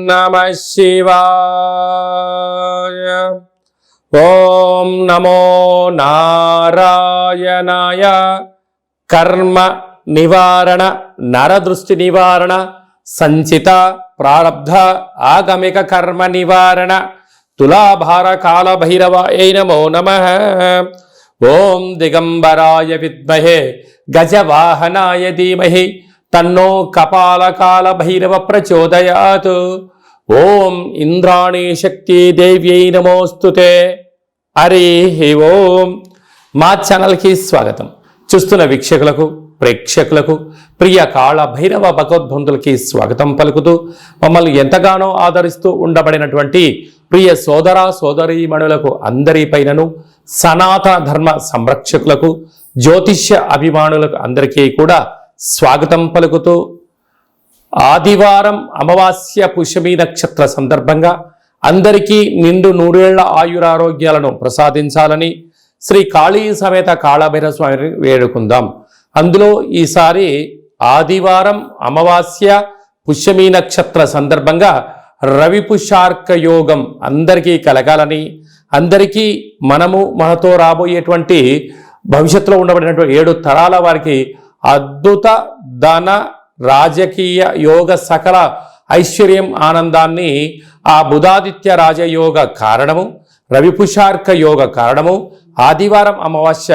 నమః శివాయ. ఓం నమో నారాయణాయ. కర్మ నివారణ, నరదృష్టి నివారణ, సంచిత ప్రారబ్ధ ఆగమిక కర్మ నివారణ, తులాభార కాల భైరవాయ నమో నమః. ఓం దిగంబరాయ విద్మహే గజవాహనాయ ధీమహి తన్నో కపాలకాల భైరవ ప్రచోదయాత్. ఓం ఇంద్రాణీ శక్తి దేవ్యై నమోస్తుతే. హరి ఓం. మా ఛానల్కి స్వాగతం. చూస్తున్న వీక్షకులకు, ప్రేక్షకులకు, ప్రియ కాళ భైరవ భగవద్బంధులకి స్వాగతం పలుకుతూ, మమ్మల్ని ఎంతగానో ఆదరిస్తూ ఉండబడినటువంటి ప్రియ సోదర సోదరీమణులకు అందరిపైనను, సనాతన ధర్మ సంరక్షకులకు, జ్యోతిష్య అభిమానులకు అందరికీ కూడా స్వాగతం పలుకుతూ, ఆదివారం అమావాస్య పుష్యమి నక్షత్ర సందర్భంగా అందరికీ నిండు నూరేళ్ల ఆయురారోగ్యాలను ప్రసాదించాలని శ్రీ కాళీ సమేత కాళభైరవ స్వామిని వేడుకుందాం. అందులో ఈసారి ఆదివారం అమావాస్య పుష్యమి నక్షత్ర సందర్భంగా రవి పుష్యార్క యోగం అందరికీ కలగాలని, అందరికీ మనతో రాబోయేటువంటి భవిష్యత్తులో ఉండబడినటువంటి 7 తరాల వారికి అద్భుత ధన రాజకీయ యోగ సకల ఐశ్వర్యం ఆనందాన్ని ఆ బుధాదిత్య రాజయోగ కారణము, రవి పుష్యార్క యోగ కారణము, ఆదివారం అమావాస్య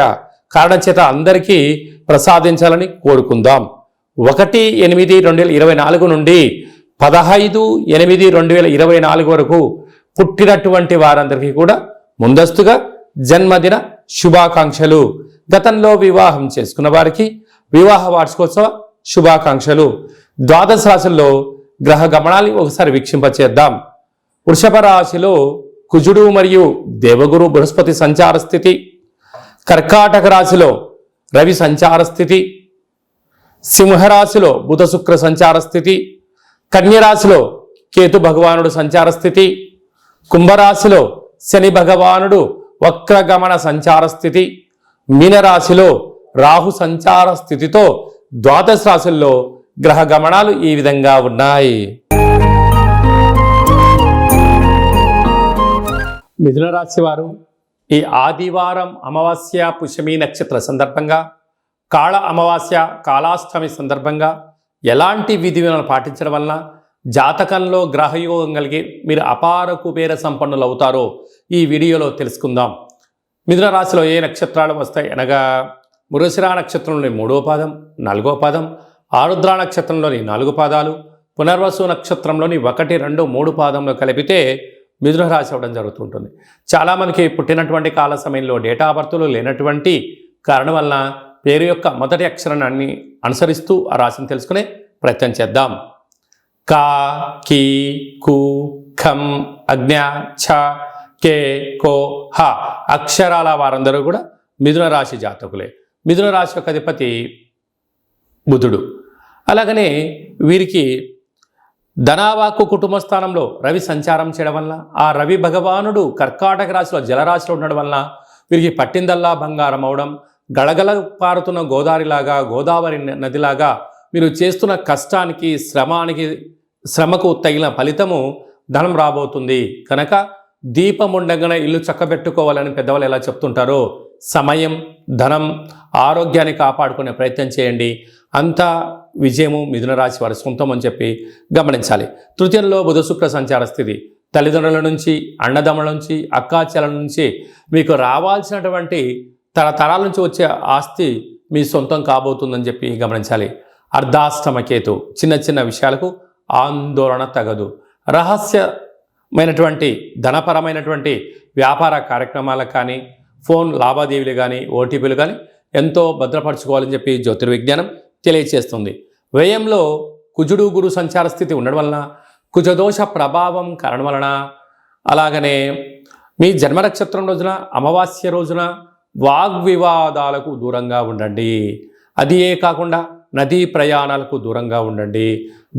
కారణం చేత అందరికీ ప్రసాదించాలని కోరుకుందాం. 1/8/2024 నుండి 15/8/2024 వరకు పుట్టినటువంటి వారందరికీ కూడా ముందస్తుగా జన్మదిన శుభాకాంక్షలు. గతంలో వివాహం చేసుకున్న వారికి వివాహ వార్షికోత్సవ శుభాకాంక్షలు. ద్వాదశ రాశుల్లో గ్రహ గమనాన్ని ఒకసారి వీక్షింపచేద్దాం. వృషభ రాశిలో కుజుడు మరియు దేవగురు బృహస్పతి సంచార స్థితి, కర్కాటక రాశిలో రవి సంచార స్థితి, సింహరాశిలో బుధ శుక్ర సంచార స్థితి, కన్యరాశిలో కేతు భగవానుడు సంచార స్థితి, కుంభరాశిలో శని భగవానుడు వక్రగమన సంచార స్థితి, మీనరాశిలో రాహు సంచార స్థితితో ద్వాదశ రాశుల్లో గ్రహ గమనాలు ఈ విధంగా ఉన్నాయి. మిథున రాశి వారు ఈ ఆదివారం అమావాస్య పుష్యమి నక్షత్ర సందర్భంగా, కాళ అమావాస్య కాళాష్టమి సందర్భంగా ఎలాంటి విధి విధానాలు పాటించడం వలన జాతకంలో గ్రహయోగం కలిగి మీరు అపార కుబేర సంపన్నులు అవుతారో ఈ వీడియోలో తెలుసుకుందాం. మిథున రాశిలో ఏ నక్షత్రాలు వస్తాయి అనగా, మృగశిర నక్షత్రంలోని 3వ పాదం, 4వ పాదం, ఆరుద్ర నక్షత్రంలోని 4 పాదాలు, పునర్వసు నక్షత్రంలోని 1, 2, 3 పాదంలో కలిపితే మిథున రాశి అవ్వడం జరుగుతుంటుంది. చాలామందికి పుట్టినటువంటి కాల సమయంలో డేటా ఆఫ్ బర్త్లు లేనటువంటి కారణం వలన పేరు యొక్క మొదటి అక్షరాన్ని అనుసరిస్తూ ఆ రాశిని తెలుసుకునే ప్రయత్నం చేద్దాం. కా, కీ, కు, ఖం, అజ్ఞ, ఛ, కే, కో, హ అక్షరాల వారందరూ కూడా మిథున రాశి జాతకులే. మిథున రాశి యొక్క అధిపతి బుధుడు. అలాగనే వీరికి ధనావాకు కుటుంబ స్థానంలో రవి సంచారం చేయడం వలన, ఆ రవి భగవానుడు కర్కాటక రాశిలో జలరాశిలో ఉండడం వలన వీరికి పట్టిందల్లా బంగారం అవడం, గడగల పారుతున్న గోదావరి నదిలాగా మీరు చేస్తున్న కష్టానికి శ్రమకు తగిన ఫలితము ధనం రాబోతుంది. కనుక దీపం ఉండగానే ఇల్లు చక్కబెట్టుకోవాలని పెద్దవాళ్ళు ఎలా చెప్తుంటారో, సమయం, ధనం, ఆరోగ్యాన్ని కాపాడుకునే ప్రయత్నం చేయండి. అంతా విజయము మిథున రాశి వారి సొంతం అని చెప్పి గమనించాలి. తృతీయంలో బుధ శుక్ర సంచార స్థితి, తల్లిదండ్రుల నుంచి, అన్నదమ్ముల నుంచి, అక్కాచెల నుంచి మీకు రావాల్సినటువంటి తరతరాల నుంచి వచ్చే ఆస్తి మీ సొంతం కాబోతుందని చెప్పి గమనించాలి. అర్ధాష్టమ కేతు, చిన్న చిన్న విషయాలకు ఆందోళన తగదు. రహస్యమైనటువంటి ధనపరమైనటువంటి వ్యాపార కార్యక్రమాలకు కానీ, ఫోన్ లావాదేవీలు కానీ, ఓటీపీలు కానీ ఎంతో భద్రపరచుకోవాలని చెప్పి జ్యోతిర్విజ్ఞానం తెలియచేస్తుంది. వ్యయంలో కుజుడు గురు సంచార స్థితి ఉండడం వలన, కుజదోష ప్రభావం కారణం వలన, అలాగనే మీ జన్మ నక్షత్రం రోజున అమావాస్య రోజున వాగ్వివాదాలకు దూరంగా ఉండండి. అదియే కాకుండా నదీ ప్రయాణాలకు దూరంగా ఉండండి.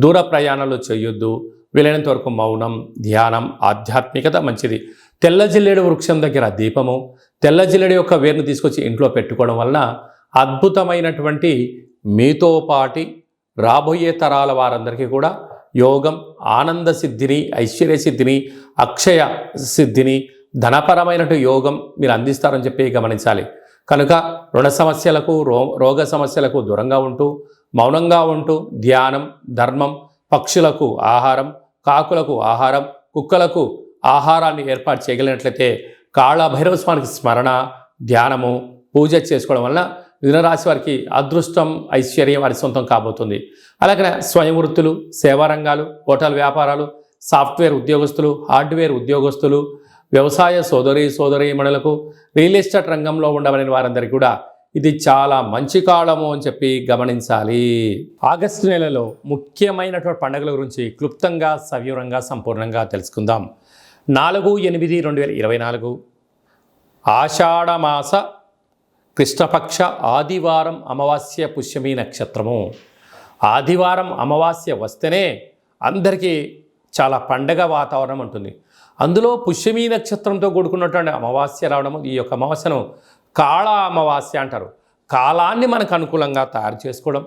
దూర ప్రయాణాలు చేయొద్దు. వీలైనంత వరకు మౌనం, ధ్యానం, ఆధ్యాత్మికత మంచిది. తెల్ల జిల్లేడు వృక్షం దగ్గర దీపము, తెల్ల జిల్లేడు యొక్క వేరును తీసుకొచ్చి ఇంట్లో పెట్టుకోవడం వలన అద్భుతమైనటువంటి మీతో పాటి రాబోయే తరాల వారందరికీ కూడా యోగం, ఆనంద సిద్ధిని, ఐశ్వర్య సిద్ధిని, అక్షయ సిద్ధిని, ధనపరమైనటు యోగం మీరు అందిస్తారని చెప్పి గమనించాలి. కనుక రుణ సమస్యలకు, రోగ సమస్యలకు దూరంగా ఉంటూ, మౌనంగా ఉంటూ ధ్యానం, ధర్మం, పక్షులకు ఆహారం, కాకులకు ఆహారం, కుక్కలకు ఆహారాన్ని ఏర్పాటు చేయగలిగినట్లయితే కాళభైరవ స్వామికి స్మరణ, ధ్యానము, పూజ చేసుకోవడం వలన మిథున రాశి వారికి అదృష్టం, ఐశ్వర్యం వారి సొంతం కాబోతుంది. అలాగే స్వయం వృత్తులు, సేవా రంగాలు, హోటల్ వ్యాపారాలు, సాఫ్ట్వేర్ ఉద్యోగస్తులు, హార్డ్వేర్ ఉద్యోగస్తులు, వ్యవసాయ సోదరీమణులకు, రియల్ ఎస్టేట్ రంగంలో ఉండవలసిన వారందరికీ కూడా ఇది చాలా మంచి కాలము అని చెప్పి గమనించాలి. ఆగస్టు నెలలో ముఖ్యమైనటువంటి పండుగల గురించి క్లుప్తంగా, సవివరంగా, సంపూర్ణంగా తెలుసుకుందాం. 4/8/2024 ఆషాఢమాస కృష్ణపక్ష ఆదివారం అమావాస్య పుష్యమి నక్షత్రము. ఆదివారం అమావాస్య వస్తేనే అందరికీ చాలా పండగ వాతావరణం ఉంటుంది. అందులో పుష్యమి నక్షత్రంతో కూడుకున్నటువంటి అమావాస్య రావడం, ఈ యొక్క అమావాస్యను కాళ అమావాస్య అంటారు. కాలాన్ని మనకు అనుకూలంగా తయారు చేసుకోవడం,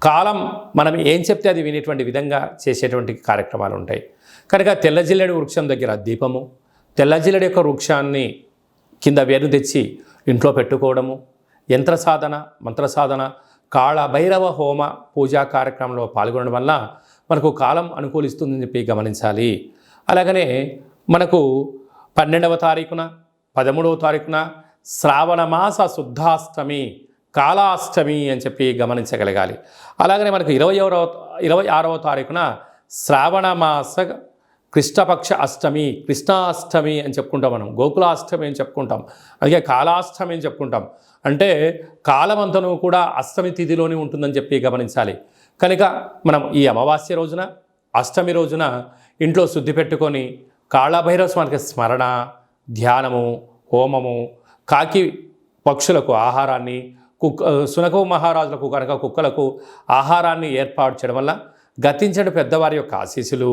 కాలం మనం ఏం చెప్తే అది వినేటువంటి విధంగా చేసేటువంటి కార్యక్రమాలు ఉంటాయి. కనుక తెల్ల జిల్లెడు వృక్షం దగ్గర దీపము, తెల్ల జిల్లెడు యొక్క వృక్షాన్ని కింద వేరు తెచ్చి ఇంట్లో పెట్టుకోవడము, యంత్ర సాధన, మంత్ర సాధన, కాళభైరవ హోమ పూజా కార్యక్రమంలో పాల్గొనడం వల్ల మనకు కాలం అనుకూలిస్తుందని చెప్పి గమనించాలి. అలాగనే మనకు 12వ తారీఖున, 13వ తారీఖున శ్రావణ మాస శుద్ధాష్టమి, కాళాష్టమి అని చెప్పి గమనించగలగాలి. అలాగనే మనకు 26వ తారీఖున శ్రావణ మాస కృష్ణపక్ష అష్టమి, కృష్ణాష్టమి అని చెప్పుకుంటాం. మనం గోకులాష్టమి అని చెప్పుకుంటాం, అలాగే కాళాష్టమి అని చెప్పుకుంటాం. అంటే కాలమంతను కూడా అష్టమి తిథిలోనే ఉంటుందని చెప్పి గమనించాలి. కనుక మనం ఈ అమావాస్య రోజున, అష్టమి రోజున ఇంట్లో శుద్ధి పెట్టుకొని కాళభైరవ స్వామికి స్మరణ, ధ్యానము, హోమము, కాకి పక్షులకు ఆహారాన్ని, సునక మహారాజులకు కనుక కుక్కలకు ఆహారాన్ని ఏర్పాటు చేయడం వల్ల గతించిన పెద్దవారి యొక్క ఆశీస్సులు,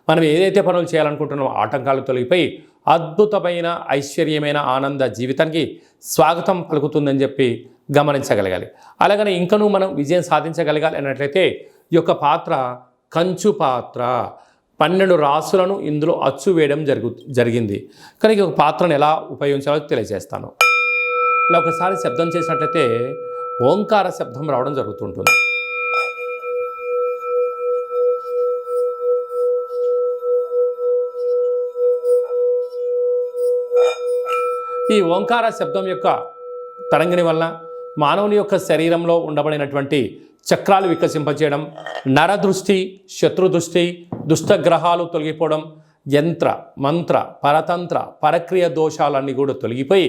మనం ఏదైతే పనులు చేయాలనుకుంటున్నామో ఆటంకాలు తొలగిపోయి అద్భుతమైన ఐశ్వర్యమైన ఆనంద జీవితానికి స్వాగతం పలుకుతుందని చెప్పి గమనించగలగాలి. అలాగనే ఇంకనూ మనం విజయం సాధించగలగాలి అన్నట్లయితే ఈ యొక్క పాత్ర కంచు పాత్ర, 12 రాసులను ఇందులో అచ్చు వేయడం జరిగింది. కనుక ఈ పాత్రను ఎలా ఉపయోగించాలో తెలియజేస్తాను. ఇలా ఒకసారి శబ్దం చేసినట్లయితే ఓంకార శబ్దం రావడం జరుగుతుంటుంది. ఈ ఓంకార శబ్దం యొక్క తరంగిణి వల్ల మానవుని యొక్క శరీరంలో ఉండబడినటువంటి చక్రాలు వికసింపచేయడం, నరదృష్టి, శత్రుదృష్టి, దుష్టగ్రహాలు తొలగిపోవడం, యంత్ర, మంత్ర, పరతంత్ర, పరక్రియ దోషాలన్నీ కూడా తొలగిపోయి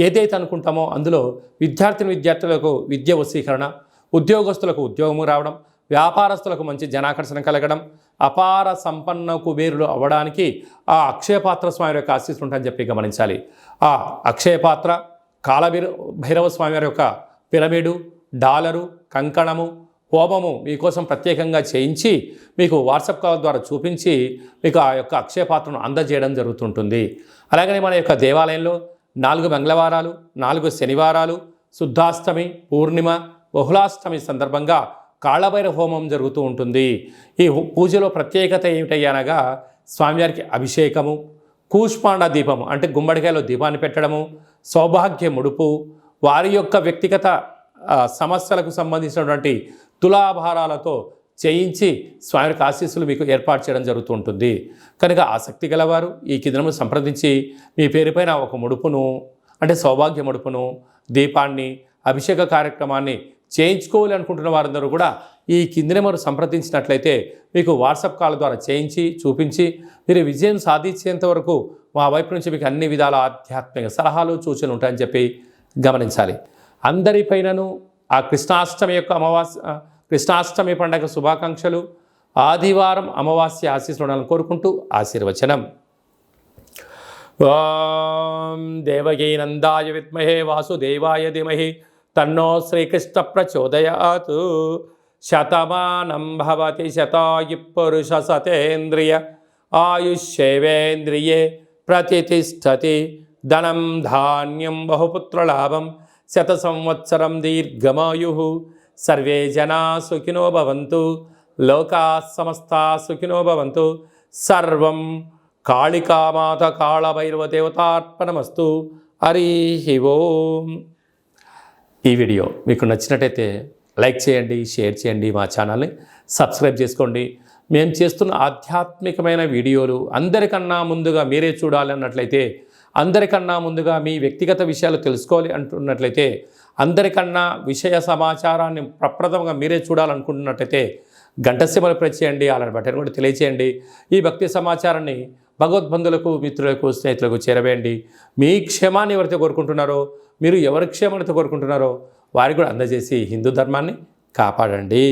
ఏదైతే అనుకుంటామో అందులో విద్యార్థులకు విద్య వశీకరణ, ఉద్యోగస్తులకు ఉద్యోగము రావడం, వ్యాపారస్తులకు మంచి జనాకర్షణ కలగడం, అపార సంపన్న కుబేరులు అవ్వడానికి ఆ అక్షయపాత్ర స్వామి యొక్క ఆశీస్సులు ఉంటాయని చెప్పి గమనించాలి. ఆ అక్షయపాత్ర, కాళభైరవ స్వామి వారి యొక్క పిరమిడు, డాలరు, కంకణము, హోమము మీకోసం ప్రత్యేకంగా చేయించి మీకు వాట్సాప్ కాల్ ద్వారా చూపించి మీకు ఆ యొక్క అక్షయపాత్రను అందజేయడం జరుగుతుంటుంది. అలాగనే మన యొక్క దేవాలయంలో 4 మంగళవారాలు, 4 శనివారాలు, శుద్ధాష్టమి, పూర్ణిమ, బహుళాష్టమి సందర్భంగా కాళభైరవ హోమం జరుగుతూ ఉంటుంది. ఈ పూజలో ప్రత్యేకత ఏమిటయ్యనగా స్వామివారికి అభిషేకము, కూష్మాండ దీపము అంటే గుమ్మడికాయలో దీపాన్ని పెట్టడము, సౌభాగ్య ముడుపు, వారి యొక్క వ్యక్తిగత సమస్యలకు సంబంధించినటువంటి తులాభారాలతో చేయించి స్వామివారికి ఆశీస్సులు మీకు ఏర్పాటు చేయడం జరుగుతూ ఉంటుంది. కనుక ఆసక్తి గలవారు ఈ కిందను సంప్రదించి మీ పేరుపైన ఒక ముడుపును అంటే సౌభాగ్య ముడుపును, దీపాన్ని, అభిషేక కార్యక్రమాన్ని చేయించుకోవాలి అనుకుంటున్న వారందరూ కూడా ఈ కింది నెంబరు సంప్రదించినట్లయితే మీకు వాట్సాప్ కాల్ ద్వారా చేయించి చూపించి మీరు విజయం సాధించేంత వరకు మా వైపు నుంచి మీకు అన్ని విధాల ఆధ్యాత్మిక సలహాలు, సూచనలు ఉంటాయని చెప్పి గమనించాలి. అందరిపైనను ఆ కృష్ణాష్టమి పండగ శుభాకాంక్షలు, ఆదివారం అమావాస్య ఆశీస్సులను కోరుకుంటూ ఆశీర్వచనం. ఓం దేవకీ నందాయ విద్మహే వాసుదేవాయ ధీమహి తన్నో శ్రీకృష్ణ ప్రచోదయాత్. శతమానం భవతి శతాయు పురుష సతేంద్రియ ఆయుష్యేవేంద్రియే ప్రతిష్టతి. ధనం ధాన్యం బహుపుత్రలాభం శత సంవత్సరం దీర్ఘమాయు. సర్వే జనా సుఖినో భవంతు. లోకా సమస్తా సుఖినో భవంతు. సర్వం కాళికామాత కాళభైరవ దేవతార్పణమస్తు. హరి ఓం. ఈ వీడియో మీకు నచ్చినట్టయితే లైక్ చేయండి, షేర్ చేయండి, మా ఛానల్ని సబ్స్క్రైబ్ చేసుకోండి. మేము చేస్తున్న ఆధ్యాత్మికమైన వీడియోలు అందరికన్నా ముందుగా మీరే చూడాలి అన్నట్లయితే, అందరికన్నా ముందుగా మీ వ్యక్తిగత విషయాలు తెలుసుకోవాలి అంటున్నట్లయితే, అందరికన్నా విషయ సమాచారాన్ని ప్రప్రథమంగా మీరే చూడాలనుకుంటున్నట్లయితే గంట సింబల్ ప్రెస్ చేయండి, అలాంటి బటన్ కూడా తెలియచేయండి. ఈ భక్తి సమాచారాన్ని భగవద్బంధులకు, మిత్రులకు, స్నేహితులకు చేరవేయండి. మీ క్షేమాన్ని ఎవరైతే కోరుకుంటున్నారో, మీరు ఎవరి క్షేమాన్ని కోరుకుంటున్నారో వారికి కూడా అందజేసి హిందూ ధర్మాన్ని కాపాడండి.